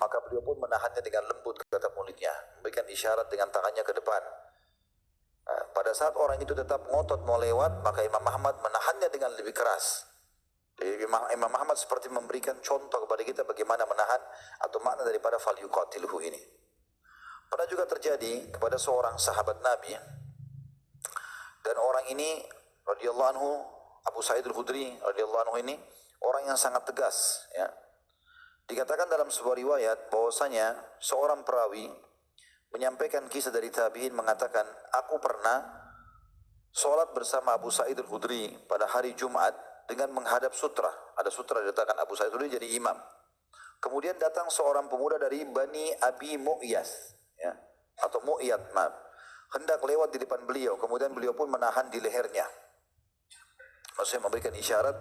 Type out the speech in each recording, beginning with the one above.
maka beliau pun menahannya dengan lembut, kata mulutnya, memberikan isyarat dengan tangannya ke depan. Pada saat orang itu tetap ngotot mau lewat, maka Imam Ahmad menahannya dengan lebih keras. Jadi Imam Ahmad seperti memberikan contoh kepada kita bagaimana menahan atau makna daripada fal yuqatilhu ini. Pernah juga terjadi kepada seorang sahabat Nabi, dan orang ini radhiyallahu anhu, Abu Sa'id al-Khudri radhiyallahu anhu ini orang yang sangat tegas, ya. Dikatakan dalam sebuah riwayat bahwasanya seorang perawi menyampaikan kisah dari tabi'in mengatakan, aku pernah sholat bersama Abu Sa'id al-Khudri pada hari Jumat dengan menghadap sutra. Ada sutra diletakkan Abu Sa'id al-Khudri jadi imam. Kemudian datang seorang pemuda dari Bani Abi Mu'yas, ya, atau Mu'yad, maaf, hendak lewat di depan beliau. Kemudian beliau pun menahan di lehernya. Maksudnya memberikan isyarat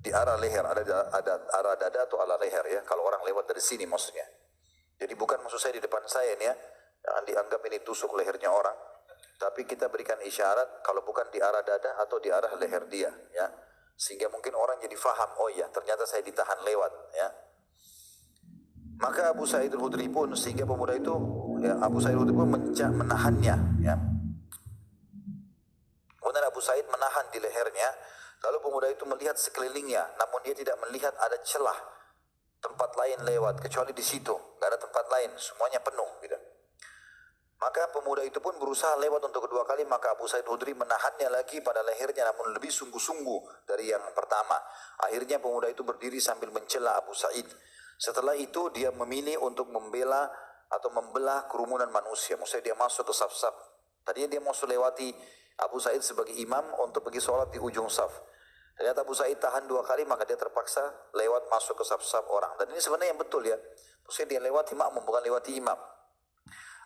di arah leher, ada arah dada atau arah leher, ya. Kalau orang lewat dari sini maksudnya. Jadi bukan maksud saya di depan saya ini, ya. Jangan dianggap ini tusuk lehernya orang. Tapi kita berikan isyarat kalau bukan di arah dada atau di arah leher dia, ya. Sehingga mungkin orang jadi faham, oh iya ternyata saya ditahan lewat, ya. Maka Abu Sa'id al-Khudri pun, sehingga pemuda itu, ya, Abu Sa'id al-Khudri pun menahannya, ya. Kemudian Abu Sa'id menahan di lehernya, lalu pemuda itu melihat sekelilingnya, namun dia tidak melihat ada celah tempat lain lewat, kecuali di situ, nggak ada tempat lain, semuanya penuh, gitu. Maka pemuda itu pun berusaha lewat untuk kedua kali, maka Abu Sa'id al-Khudri menahannya lagi pada lehernya, namun lebih sungguh-sungguh dari yang pertama. Akhirnya pemuda itu berdiri sambil mencela Abu Sa'id. Setelah itu dia memilih untuk membela atau membelah kerumunan manusia. Maksudnya dia masuk ke saf-saf. Tadinya dia mau lewati Abu Sa'id sebagai imam untuk pergi sholat di ujung saf. Ternyata Abu Sa'id tahan dua kali, maka dia terpaksa lewat masuk ke saf-saf orang. Dan ini sebenarnya yang betul, ya. Maksudnya dia lewati makmum, bukan lewati imam.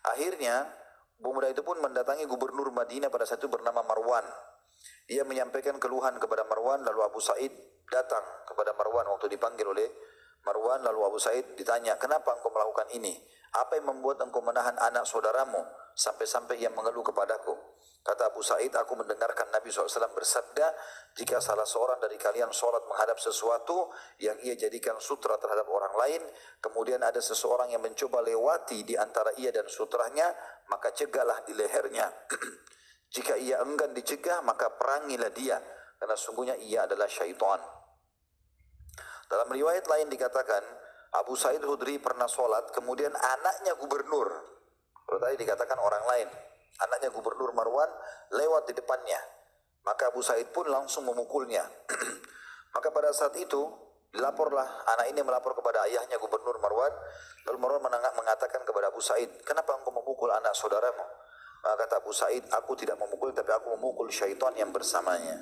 Akhirnya pemuda itu pun mendatangi gubernur Madinah pada saat itu bernama Marwan. Dia menyampaikan keluhan kepada Marwan, lalu Abu Sa'id datang kepada Marwan waktu dipanggil oleh Marwan, lalu Abu Sa'id ditanya, kenapa engkau melakukan ini? Apa yang membuat engkau menahan anak saudaramu sampai-sampai ia mengeluh kepadaku? Kata Abu Sa'id, aku mendengarkan Nabi SAW bersabda, jika salah seorang dari kalian sholat menghadap sesuatu yang ia jadikan sutra terhadap orang lain, kemudian ada seseorang yang mencoba lewati di antara ia dan sutranya, maka cegahlah di lehernya. Jika ia enggan dicegah, maka perangilah dia, karena sungguhnya ia adalah syaitan. Dalam riwayat lain dikatakan, Abu Sa'id al-Khudri pernah sholat, kemudian anaknya gubernur, kalau tadi dikatakan orang lain, anaknya gubernur Marwan lewat di depannya. Maka Abu Sa'id pun langsung memukulnya. Maka pada saat itu dilaporlah, anak ini melapor kepada ayahnya gubernur Marwan. Lalu Marwan mengatakan kepada Abu Sa'id, kenapa engkau memukul anak saudaramu? Maka kata Abu Sa'id, aku tidak memukul, tapi aku memukul syaitan yang bersamanya.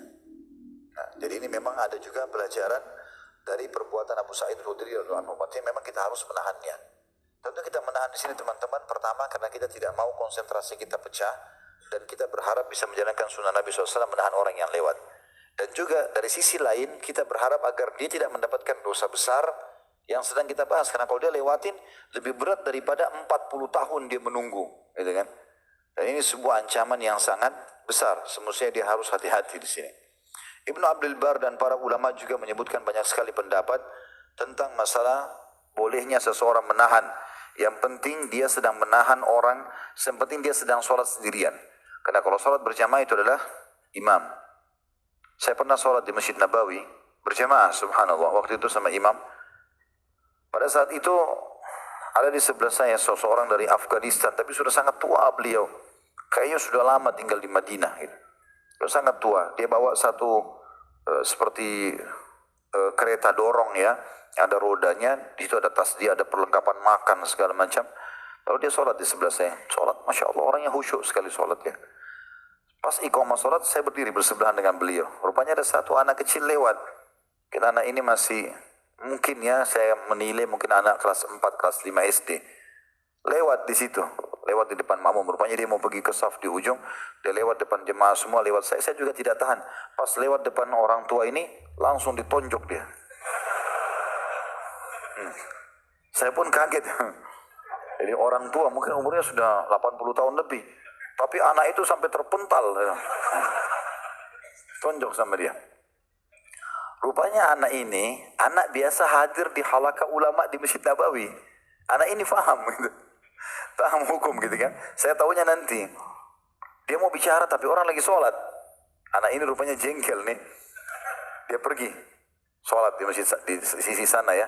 Nah, jadi ini memang ada juga pelajaran dari perbuatan Abu Sa'id al-Khudri radhiyallahu anhu. Artinya memang kita harus menahannya. Tentu kita menahan di sini teman-teman, pertama karena kita tidak mau konsentrasi kita pecah, dan kita berharap bisa menjalankan sunnah Nabi SAW menahan orang yang lewat. Dan juga dari sisi lain kita berharap agar dia tidak mendapatkan dosa besar yang sedang kita bahas. Karena kalau dia lewatin lebih berat daripada 40 tahun dia menunggu, gitu kan? Dan ini sebuah ancaman yang sangat besar. Semestinya dia harus hati-hati di sini. Ibnu Abdul Bar dan para ulama juga menyebutkan banyak sekali pendapat tentang masalah bolehnya seseorang menahan. Yang penting dia sedang menahan orang, yang penting dia sedang sholat sendirian. Karena kalau sholat berjamaah itu adalah imam. Saya pernah sholat di Masjid Nabawi berjamaah, subhanallah, waktu itu sama imam. Pada saat itu ada di sebelah saya seseorang dari Afghanistan, tapi sudah sangat tua beliau. Kayaknya sudah lama tinggal di Madinah. Gitu. Sudah sangat tua. Dia bawa satu seperti kereta dorong, ya, ada rodanya, di situ ada tas dia, ada perlengkapan makan segala macam. Lalu dia sholat di sebelah saya, sholat, masya Allah, orangnya khusyuk sekali sholat, ya. Pas iqamah sholat, saya berdiri bersebelahan dengan beliau. Rupanya ada satu anak kecil lewat. Kita anak ini masih, mungkin ya, saya menilai mungkin anak kelas 4, kelas 5 SD. Lewat di situ, lewat di depan makmum. Rupanya dia mau pergi ke saf di ujung, dia lewat depan jemaah semua, lewat saya. Saya juga tidak tahan. Pas lewat depan orang tua ini, langsung ditonjok dia. Saya pun kaget. Jadi orang tua mungkin umurnya sudah 80 tahun lebih. Tapi anak itu sampai terpental. Tonjok sama dia. Rupanya anak ini, anak biasa hadir di halaqah ulama di Masjid Nabawi. Anak ini faham gitu. Paham hukum gitu kan. Saya tahunya nanti. Dia mau bicara tapi orang lagi sholat. Anak ini rupanya jengkel nih. Dia pergi sholat di masjid di sisi sana ya.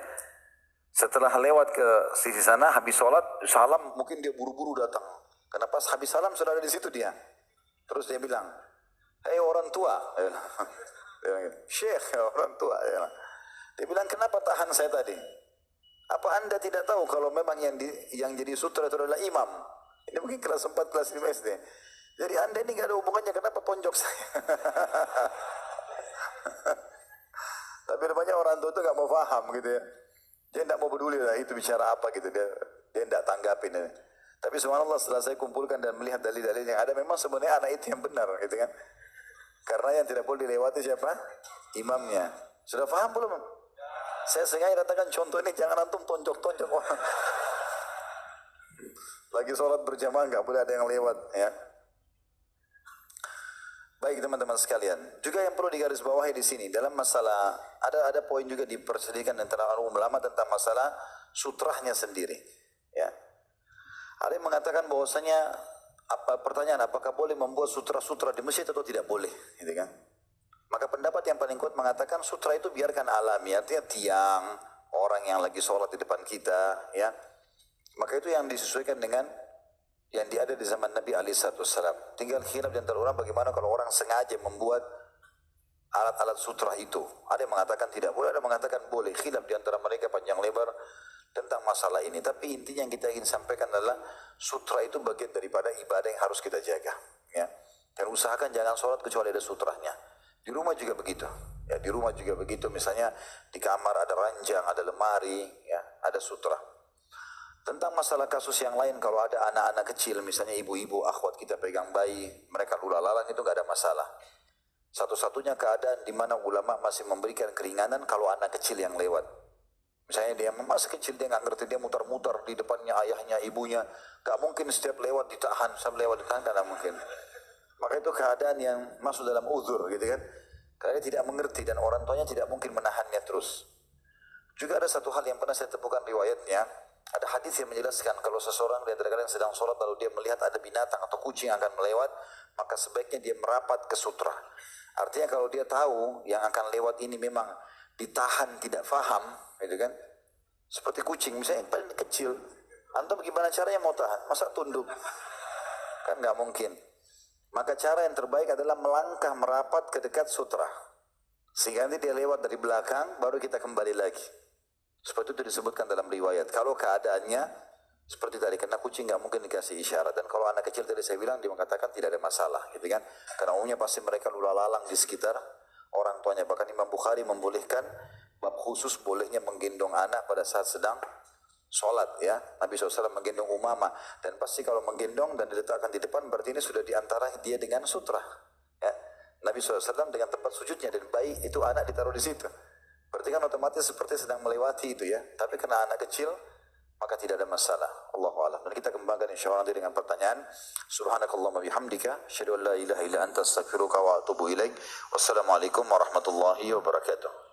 Setelah lewat ke sisi sana, habis sholat, salam, mungkin dia buru-buru datang. Karena pas habis salam sudah ada di situ dia. Terus dia bilang, hei orang tua. Dia bilang, Syekh orang tua. Dia bilang, kenapa tahan saya tadi? Apa anda tidak tahu kalau memang yang jadi sutra itu adalah imam? Ini mungkin kelas 4, kelas 5 SD. Jadi anda ini gak ada hubungannya, kenapa tonjok saya? Tapi rupanya orang tua itu gak mau paham gitu ya. Dia tidak mau peduli lah itu bicara apa gitu. Dia tidak tanggapin. Tapi subhanallah setelah saya kumpulkan dan melihat dalil-dalil yang ada, memang sebenarnya anak itu yang benar gitu kan. Karena yang tidak boleh dilewati siapa? Imamnya. Sudah paham belum? Saya sengaja katakan contoh ini, jangan antum tonjok-tonjok orang. Lagi sholat berjamaah nggak boleh ada yang lewat ya. Baik teman-teman sekalian, juga yang perlu digarisbawahi di sini dalam masalah ada poin juga diperselisihkan antara ulama tentang masalah sutrahnya sendiri. Ya, ada yang mengatakan bahwasanya pertanyaan apakah boleh membuat sutra-sutra di masjid atau tidak boleh, gitu kan? Maka pendapat yang paling kuat mengatakan sutra itu biarkan alami, artinya tiang orang yang lagi sholat di depan kita, ya. Maka itu yang disesuaikan dengan yang ada di zaman Nabi SAW. Tinggal khilaf di antara orang bagaimana kalau orang sengaja membuat alat-alat sutra itu. Ada yang mengatakan tidak boleh, ada yang mengatakan boleh. Khilaf di antara mereka panjang lebar tentang masalah ini. Tapi intinya yang kita ingin sampaikan adalah sutra itu bagian daripada ibadah yang harus kita jaga. Ya. Dan usahakan jangan sholat kecuali ada sutranya. Di rumah juga begitu. Ya, di rumah juga begitu. Misalnya di kamar ada ranjang, ada lemari, ya, ada sutra. Tentang masalah kasus yang lain, kalau ada anak-anak kecil, misalnya ibu-ibu, akhwat kita pegang bayi, mereka lula-lalang itu gak ada masalah. Satu-satunya keadaan di mana ulama masih memberikan keringanan kalau anak kecil yang lewat. Misalnya dia masih kecil, dia gak ngerti, dia mutar-mutar di depannya ayahnya, ibunya. Gak mungkin setiap lewat ditahan, sampai lewat ditahan, gak mungkin. Maka itu keadaan yang masuk dalam uzur gitu kan. Karena dia tidak mengerti dan orang tuanya tidak mungkin menahannya terus. Juga ada satu hal yang pernah saya temukan riwayatnya. Ada hadis yang menjelaskan kalau seseorang di antara kalian sedang sholat lalu dia melihat ada binatang atau kucing akan melewat, maka sebaiknya dia merapat ke sutra. Artinya kalau dia tahu yang akan lewat ini memang ditahan tidak faham, gitu kan? Seperti kucing misalnya yang paling kecil, antum bagaimana caranya mau tahan? Masa tunduk? Kan nggak mungkin. Maka cara yang terbaik adalah melangkah merapat ke dekat sutra. Sehingga nanti dia lewat dari belakang, baru kita kembali lagi. Seperti itu disebutkan dalam riwayat. Kalau keadaannya seperti tadi, karena kucing nggak mungkin dikasih isyarat. Dan kalau anak kecil tadi saya bilang, dia mengatakan tidak ada masalah, gitu kan? Karena umumnya pasti mereka lula-lalang di sekitar orang tuanya. Bahkan Imam Bukhari membolehkan bab khusus bolehnya menggendong anak pada saat sedang sholat, ya. Nabi SAW menggendong Umamah. Dan pasti kalau menggendong dan diletakkan di depan, berarti ini sudah diantara dia dengan sutra. Ya. Nabi SAW dengan tempat sujudnya dan bayi itu anak ditaruh di situ. Berarti kan otomatis seperti sedang melewati itu ya. Tapi karena anak kecil, maka tidak ada masalah. Allahu a'lam. Dan kita kembangkan insyaallah nanti dengan pertanyaan. Subhanakallahumma bihamdika, asyhadu an la ilaha illa anta astaghfiruka wa atubu ilaik. Wassalamualaikum warahmatullahi wabarakatuh.